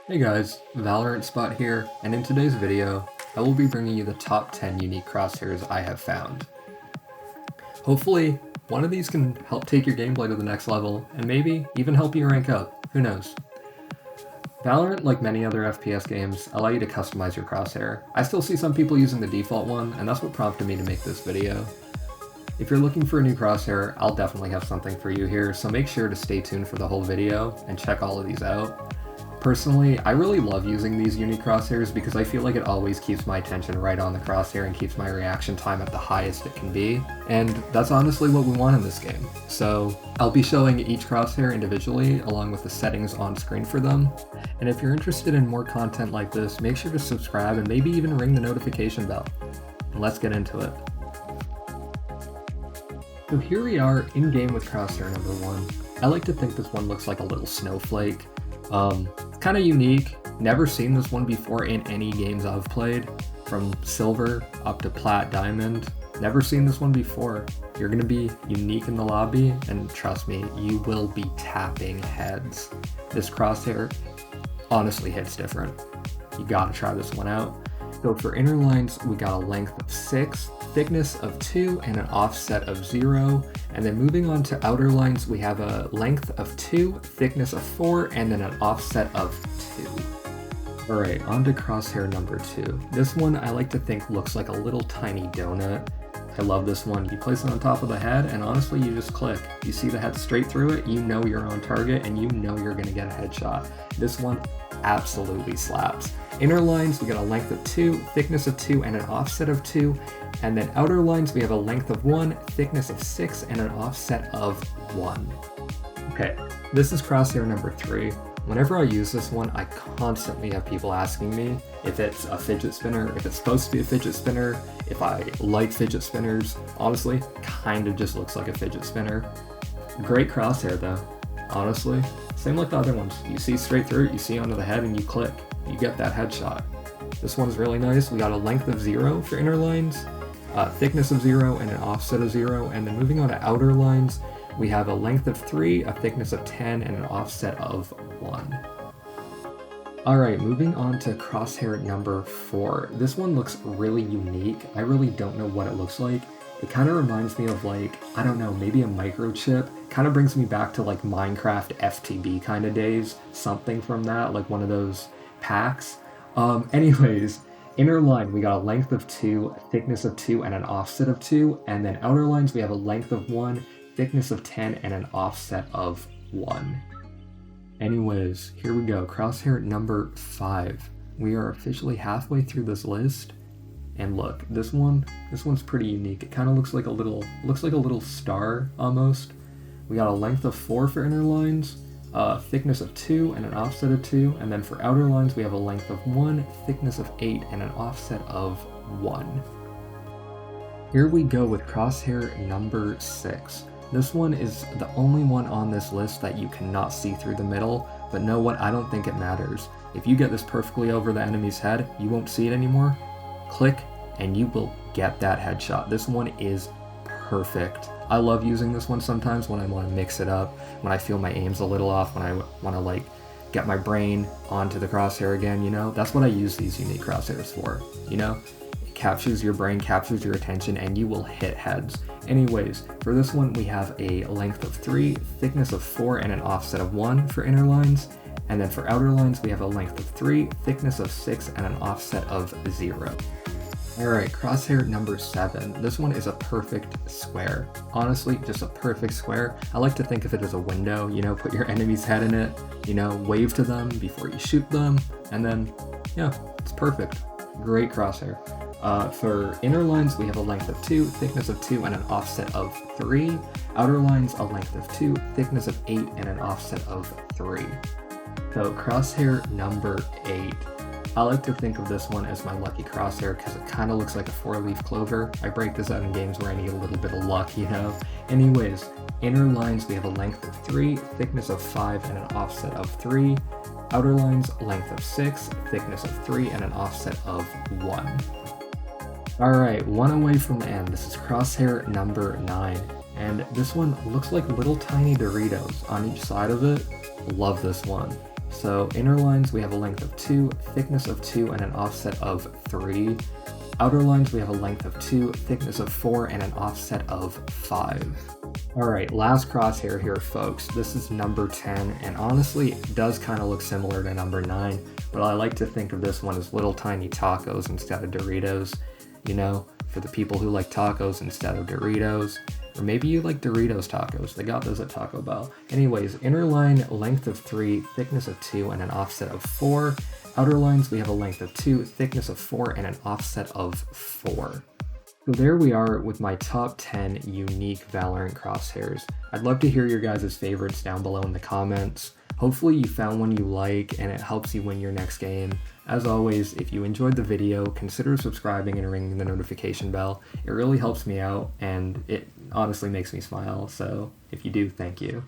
Hey guys, Valorant Spot here, and in today's video, I will be bringing you the top 10 unique crosshairs I have found. Hopefully, one of these can help take your gameplay to the next level, and maybe even help you rank up, who knows. Valorant, like many other FPS games, allow you to customize your crosshair. I still see some people using the default one, and that's what prompted me to make this video. If you're looking for a new crosshair, I'll definitely have something for you here, so make sure to stay tuned for the whole video and check all of these out. Personally, I really love using these unique crosshairs because I feel like it always keeps my attention right on the crosshair and keeps my reaction time at the highest it can be, and that's honestly what we want in this game. So I'll be showing each crosshair individually along with the settings on screen for them, and if you're interested in more content like this, make sure to subscribe and maybe even ring the notification bell. And let's get into it. So here we are in game with crosshair number 1. I like to think this one looks like a little snowflake. It's kind of unique. Never seen this one before in any games I've played, from silver up to plat diamond. Never seen this one before. You're gonna be unique in the lobby, and trust me, you will be tapping heads. This crosshair honestly hits different. You gotta try this one out. So for inner lines, we got a length of 6, thickness of 2, and an offset of 0. And then moving on to outer lines, we have a length of 2, thickness of 4, and then an offset of 2. Alright, on to crosshair number 2. This one I like to think looks like a little tiny donut. I love this one. You place it on top of the head, and honestly, you just click. You see the head straight through it, you know you're on target, and you know you're gonna get a headshot. This one absolutely slaps. Inner lines, we got a length of 2, thickness of 2, and an offset of 2. And then outer lines, we have a length of 1, thickness of 6, and an offset of 1. Okay, this is crosshair number 3. Whenever I use this one, I constantly have people asking me if it's a fidget spinner, if it's supposed to be a fidget spinner, if I like fidget spinners. Honestly, kind of just looks like a fidget spinner. Great crosshair though, honestly. Same like the other ones. You see straight through it, you see onto the head, and you click. You get that headshot. This one's really nice. We got a length of 0 for inner lines, thickness of 0, and an offset of 0. And then moving on to outer lines, we have a length of 3, a thickness of 10, and an offset of 1. Alright, moving on to crosshair number 4. This one looks really unique. I really don't know what it looks like. It kind of reminds me of, like, I don't know, maybe a microchip. Kind of brings me back to like Minecraft FTB kind of days. Something from that, like one of those packs. Anyways, inner line, we got a length of 2, thickness of 2, and an offset of 2. And then outer lines, we have a length of 1, thickness of 10, and an offset of 1. Anyways, here we go. Crosshair number 5. We are officially halfway through this list. And look, this one's pretty unique. It kind of looks like a little star almost. We got a length of 4 for inner lines, thickness of 2, and an offset of 2. And then for outer lines, we have a length of 1, thickness of 8, and an offset of 1. Here we go with crosshair number 6. This one is the only one on this list that you cannot see through the middle, but know what? I don't think it matters. If you get this perfectly over the enemy's head, you won't see it anymore. Click, and you will get that headshot. This one is perfect. I love using this one sometimes when I want to mix it up, when I feel my aim's a little off, when I want to like get my brain onto the crosshair again, you know? That's what I use these unique crosshairs for, you know? It captures your brain, captures your attention, and you will hit heads. Anyways, for this one, we have a length of 3, thickness of 4, and an offset of 1 for inner lines. And then for outer lines, we have a length of 3, thickness of 6, and an offset of 0. Alright, crosshair number 7. This one is a perfect square. Honestly, just a perfect square. I like to think of it as a window, you know, put your enemy's head in it, you know, wave to them before you shoot them, and then, yeah, it's perfect. Great crosshair. For inner lines, we have a length of 2, thickness of 2, and an offset of 3. Outer lines, a length of 2, thickness of 8, and an offset of 3. So crosshair number 8. I like to think of this one as my lucky crosshair because it kind of looks like a 4-leaf clover. I break this out in games where I need a little bit of luck, you know? Anyways, inner lines, we have a length of 3, thickness of 5, and an offset of 3. Outer lines, length of 6, thickness of 3, and an offset of 1. Alright, one away from the end. This is crosshair number 9. And this one looks like little tiny Doritos on each side of it. Love this one. So inner lines, we have a length of 2, thickness of 2, and an offset of 3. Outer lines, we have a length of 2, thickness of 4, and an offset of 5. Alright, last crosshair here, folks. This is number 10, and honestly, it does kind of look similar to number 9, but I like to think of this one as little tiny tacos instead of Doritos, you know, for the people who like tacos instead of Doritos. Or maybe you like Doritos tacos. They got those at Taco Bell. Anyways, inner line, length of 3, thickness of 2, and an offset of 4. Outer lines, we have a length of 2, thickness of 4, and an offset of 4. So there we are with my top 10 unique Valorant crosshairs. I'd love to hear your guys' favorites down below in the comments. Hopefully you found one you like and it helps you win your next game. As always, if you enjoyed the video, consider subscribing and ringing the notification bell. It really helps me out and it honestly makes me smile, so if you do, thank you.